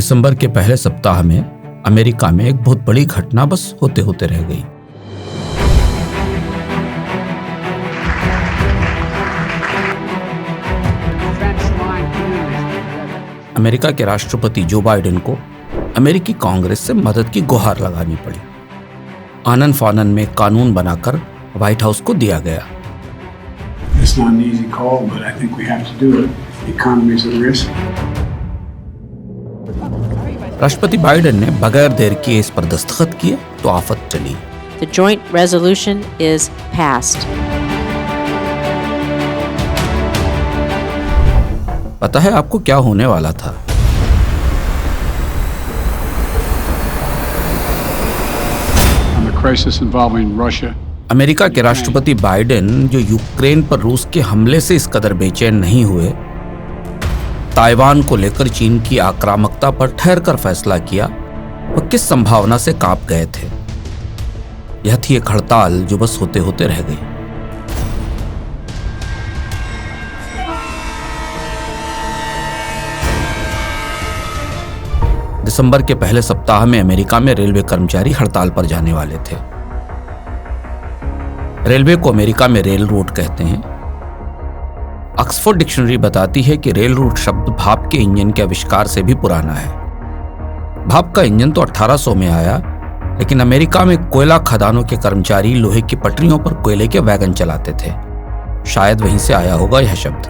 दिसंबर के पहले सप्ताह में अमेरिका में एक बहुत बड़ी घटना बस होते होते रह गई। अमेरिका के राष्ट्रपति जो बाइडेन को अमेरिकी कांग्रेस से मदद की गुहार लगानी पड़ी। आनन फानन में कानून बनाकर व्हाइट हाउस को दिया गया। It's not an easy call, but I think we have to do it. The economy is at risk. राष्ट्रपति बाइडेन ने बगैर देर किए इस पर दस्तखत किए तो आफत चली। The joint resolution is passed. पता है आपको क्या होने वाला था? On the crisis involving Russia. America के राष्ट्रपति बाइडेन जो यूक्रेन पर रूस के हमले से इस कदर बेचैन नहीं हुए, ताइवान को लेकर चीन की आक्रामकता पर ठहर कर फैसला किया, वह किस संभावना से कांप गए थे। यह थी एक हड़ताल जो बस होते होते रह गई। दिसंबर के पहले सप्ताह में अमेरिका में रेलवे कर्मचारी हड़ताल पर जाने वाले थे। रेलवे को अमेरिका में रेल रोड कहते हैं। ऑक्सफोर्ड डिक्शनरी बताती है कि रेल रोड शब्द भाप के इंजन के आविष्कार से भी पुराना है। भाप का इंजन तो 1800 में आया, लेकिन अमेरिका में कोयला खदानों के कर्मचारी लोहे की पटरियों पर कोयले के वैगन चलाते थे। शायद वहीं से आया होगा यह शब्द।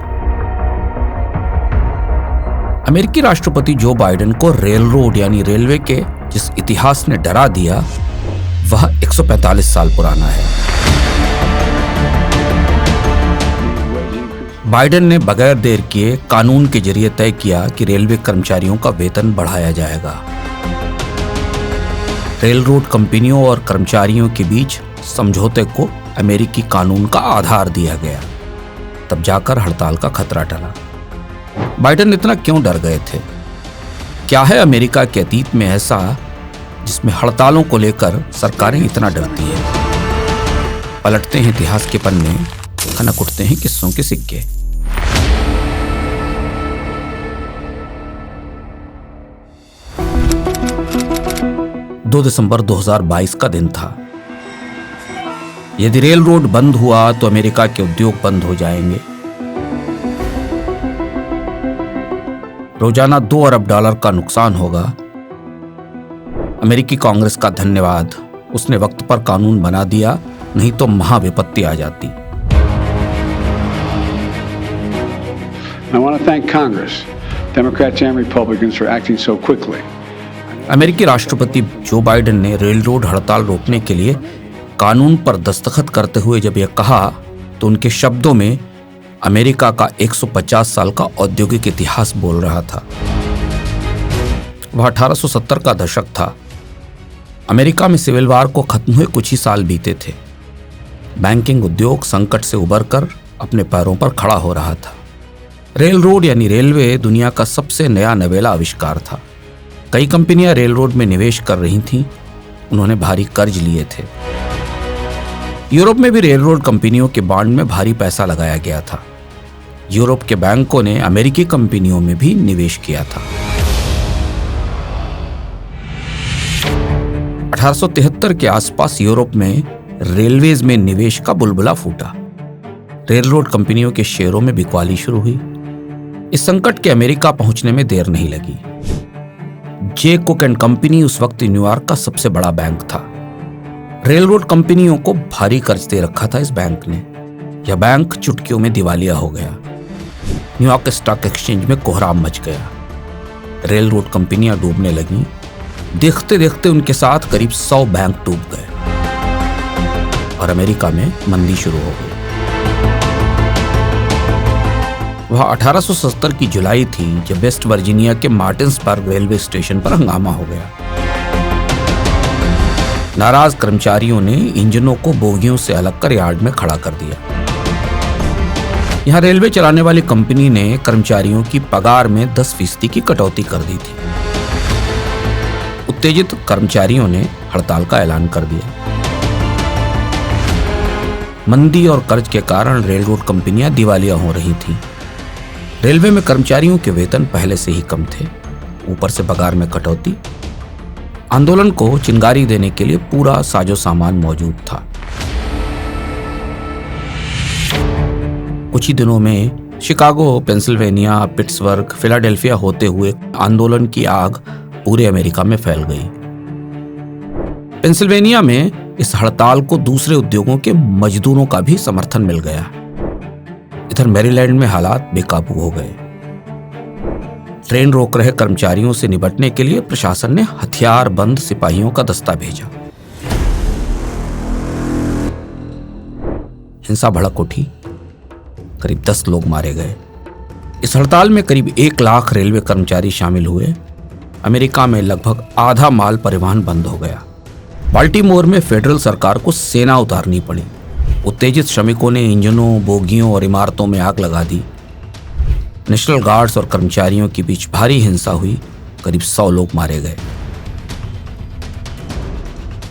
अमेरिकी राष्ट्रपति जो बाइडेन को रेल रोड यानी रेलवे के जिस इतिहास ने डरा दिया, वह 145 साल पुराना है। बाइडेन ने बगैर देर किए कानून के जरिए तय किया कि रेलवे कर्मचारियों का वेतन बढ़ाया जाएगा। रेल रोड कंपनियों और कर्मचारियों के बीच समझौते को अमेरिकी कानून का आधार दिया गया। तब जाकर हड़ताल का खतरा टला। बाइडेन इतना क्यों डर गए थे? क्या है अमेरिका के अतीत में ऐसा जिसमें हड़तालों को लेकर सरकारें इतना डरती हैं? पलटते हैं इतिहास के पन्ने, खनक उठते हैं किस्सों के सिक्के। दो दिसंबर 2022 का दिन था। यदि रेल रोड बंद हुआ तो अमेरिका के उद्योग बंद हो जाएंगे। रोजाना $2 अरब का नुकसान होगा। अमेरिकी कांग्रेस का धन्यवाद, उसने वक्त पर कानून बना दिया, नहीं तो महाविपत्ति आ जाती। I want to thank Congress, Democrats and Republicans for acting so quickly. अमेरिकी राष्ट्रपति जो बाइडेन ने रेल रोड हड़ताल रोकने के लिए कानून पर दस्तखत करते हुए जब यह कहा, तो उनके शब्दों में अमेरिका का 150 साल का औद्योगिक इतिहास बोल रहा था। वह 1870 का दशक था। अमेरिका में सिविल वार को खत्म हुए कुछ ही साल बीते थे। बैंकिंग उद्योग संकट से उबरकर अपने पैरों पर खड़ा हो रहा था। रेल रोड यानी रेलवे दुनिया का सबसे नया नवेला आविष्कार था। कई कंपनियां रेल रोड में निवेश कर रही थीं। उन्होंने भारी कर्ज लिए थे। यूरोप में भी रेल रोड कंपनियों के बॉन्ड में भारी पैसा लगाया गया था। यूरोप के बैंकों ने अमेरिकी कंपनियों में भी निवेश किया था। 1873 के आसपास यूरोप में रेलवेज में निवेश का बुलबुला फूटा। रेल रोड कंपनियों के शेयरों में बिकवाली शुरू हुई। इस संकट के अमेरिका पहुंचने में देर नहीं लगी। जे कुक एंड कंपनी उस वक्त न्यूयॉर्क का सबसे बड़ा बैंक था। रेल रोड कंपनियों को भारी कर्ज दे रखा था इस बैंक ने। यह बैंक चुटकियों में दिवालिया हो गया। न्यूयॉर्क स्टॉक एक्सचेंज में कोहराम मच गया। रेल रोड कंपनियां डूबने लगीं। देखते देखते उनके साथ करीब 100 बैंक डूब गए और अमेरिका में मंदी शुरू हो गई। वह 1870 की जुलाई थी जब वेस्ट वर्जीनिया के मार्टिन्सबर्ग रेलवे स्टेशन पर हंगामा हो गया। नाराज कर्मचारियों ने इंजनों को बोगियों से अलग कर यार्ड में खड़ा कर दिया। यहां रेलवे चलाने वाली कंपनी ने कर्मचारियों की पगार में 10% की कटौती कर दी थी। उत्तेजित कर्मचारियों ने हड़ताल का ऐलान कर दिया। मंदी और कर्ज के कारण रेल रोड कंपनियां दिवालिया हो रही थीं। रेलवे में कर्मचारियों के वेतन पहले से ही कम थे। ऊपर से पगार में कटौती। आंदोलन को चिंगारी देने के लिए पूरा साजो सामान मौजूद था। कुछ ही दिनों में शिकागो, पेंसिल्वेनिया, पिट्सबर्ग, फिलाडेल्फिया होते हुए आंदोलन की आग पूरे अमेरिका में फैल गई। पेंसिल्वेनिया में इस हड़ताल को दूसरे उद्योगों के मजदूरों का भी समर्थन मिल गया। इधर मैरीलैंड में हालात बेकाबू हो गए। ट्रेन रोक रहे कर्मचारियों से निपटने के लिए प्रशासन ने हथियारबंद सिपाहियों का दस्ता भेजा। हिंसा भड़क उठी, करीब 10 लोग मारे गए। इस हड़ताल में करीब 1 लाख रेलवे कर्मचारी शामिल हुए। अमेरिका में लगभग आधा माल परिवहन बंद हो गया। बाल्टीमोर में फेडरल सरकार को सेना उतारनी पड़ी। उत्तेजित श्रमिकों ने इंजनों, बोगियों और इमारतों में आग लगा दी। नेशनल गार्ड्स और कर्मचारियों के बीच भारी हिंसा हुई, करीब 100 लोग मारे गए।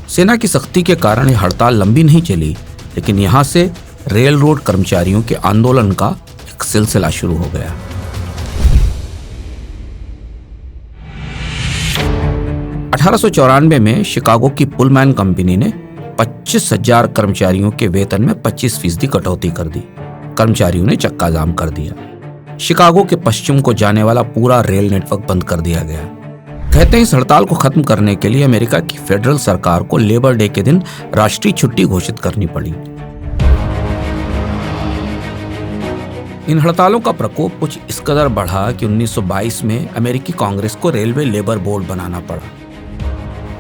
सेना की सख्ती के कारण यह हड़ताल लंबी नहीं चली, लेकिन यहां से रेल रोड कर्मचारियों के आंदोलन का एक सिलसिला शुरू हो गया। 1894 में शिकागो की पुलमैन कंपनी ने 25,000 कर्मचारियों के वेतन में 25% कटौती कर दी। कर्मचारियों ने चक्का जाम कर दिया। शिकागो के पश्चिम को जाने वाला पूरा रेल नेटवर्क बंद कर दिया गया। कहते हैं इस हड़ताल को खत्म करने के लिए अमेरिका की फेडरल सरकार को लेबर डे के दिन राष्ट्रीय छुट्टी घोषित करनी पड़ी। इन हड़तालों का प्रकोप कुछ इस कदर बढ़ा कि 1922 में अमेरिकी कांग्रेस को रेलवे लेबर बोर्ड बनाना पड़ा।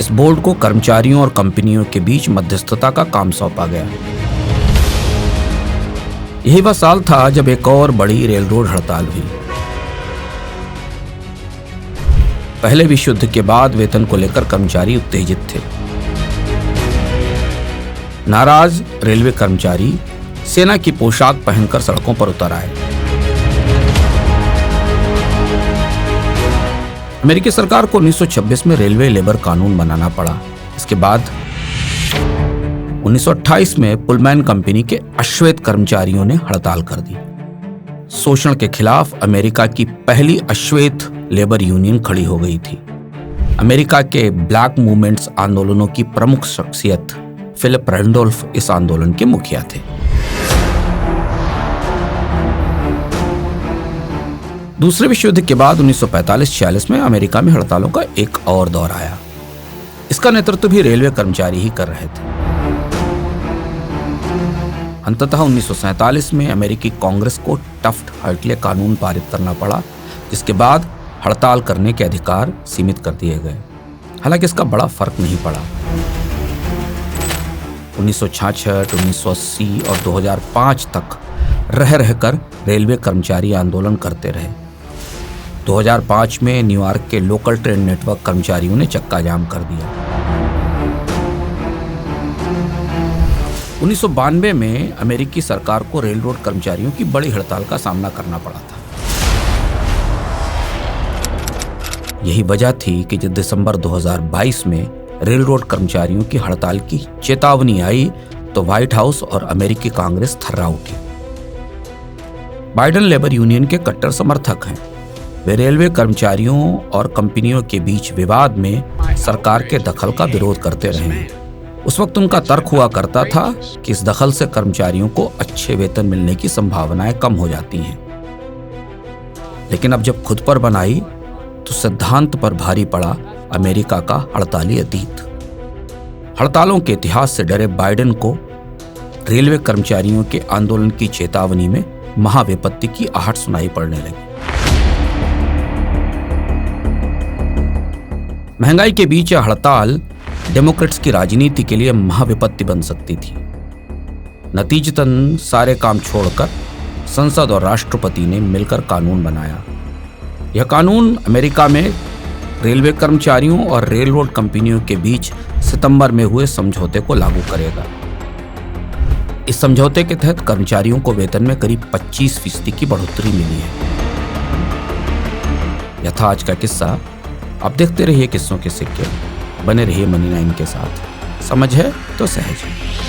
इस बोर्ड को कर्मचारियों और कंपनियों के बीच मध्यस्थता का काम सौंपा गया। यही वह साल था जब एक और बड़ी रेल रोड हड़ताल हुई। पहले विश्व युद्ध के बाद वेतन को लेकर कर्मचारी उत्तेजित थे। नाराज रेलवे कर्मचारी सेना की पोशाक पहनकर सड़कों पर उतर आए। अमेरिकी सरकार को 1926 में रेलवे लेबर कानून बनाना पड़ा। इसके बाद 1928 में पुलमैन कंपनी के अश्वेत कर्मचारियों ने हड़ताल कर दी। शोषण के खिलाफ अमेरिका की पहली अश्वेत लेबर यूनियन खड़ी हो गई थी। अमेरिका के ब्लैक मूवमेंट्स आंदोलनों की प्रमुख शख्सियत फिलिप रैंडोल्फ इस आंदोलन के मुखिया थे। दूसरे विश्व युद्ध के बाद 1945-46 में अमेरिका में हड़तालों का एक और दौर आया। इसका नेतृत्व भी रेलवे कर्मचारी ही कर रहे थे। अंततः 1947 में अमेरिकी कांग्रेस को टफ्ट-हर्टले कानून पारित करना पड़ा, जिसके बाद हड़ताल करने के अधिकार सीमित कर दिए गए। हालांकि इसका बड़ा फर्क नहीं पड़ा। 1966, 1980 और 2005 तक रह रहकर रेलवे कर्मचारी आंदोलन करते रहे। 2005 में न्यूयॉर्क के लोकल ट्रेन नेटवर्क कर्मचारियों ने चक्का जाम कर दिया। 1992 में अमेरिकी सरकार को रेल रोड कर्मचारियों की बड़ी हड़ताल का सामना करना पड़ा था। यही वजह थी कि जब दिसंबर 2022 में रेल रोड कर्मचारियों की हड़ताल की चेतावनी आई तो व्हाइट हाउस और अमेरिकी कांग्रेस थर्रा उठी। बाइडेन लेबर यूनियन के कट्टर समर्थक हैं। वे रेलवे कर्मचारियों और कंपनियों के बीच विवाद में सरकार के दखल का विरोध करते रहे हैं। उस वक्त उनका तर्क हुआ करता था कि इस दखल से कर्मचारियों को अच्छे वेतन मिलने की संभावनाएं कम हो जाती हैं। लेकिन अब जब खुद पर बनाई तो सिद्धांत पर भारी पड़ा अमेरिका का हड़ताली अतीत। हड़तालों के इतिहास से डरे बाइडेन को रेलवे कर्मचारियों के आंदोलन की चेतावनी में महाविपत्ति की आहट सुनाई पड़ने लगी। महंगाई के बीच यह हड़ताल डेमोक्रेट्स की राजनीति के लिए महाविपत्ति बन सकती थी। नतीजतन सारे काम छोड़कर संसद और राष्ट्रपति ने मिलकर कानून बनाया। यह कानून अमेरिका में रेलवे कर्मचारियों और रेल रोड कंपनियों के बीच सितंबर में हुए समझौते को लागू करेगा। इस समझौते के तहत कर्मचारियों को वेतन में करीब 25% की बढ़ोतरी मिली है। यह था आज का किस्सा। आप देखते रहिए किस्सों के सिक्के, बने रहिए मनी 9 के साथ। समझ है तो सहज है।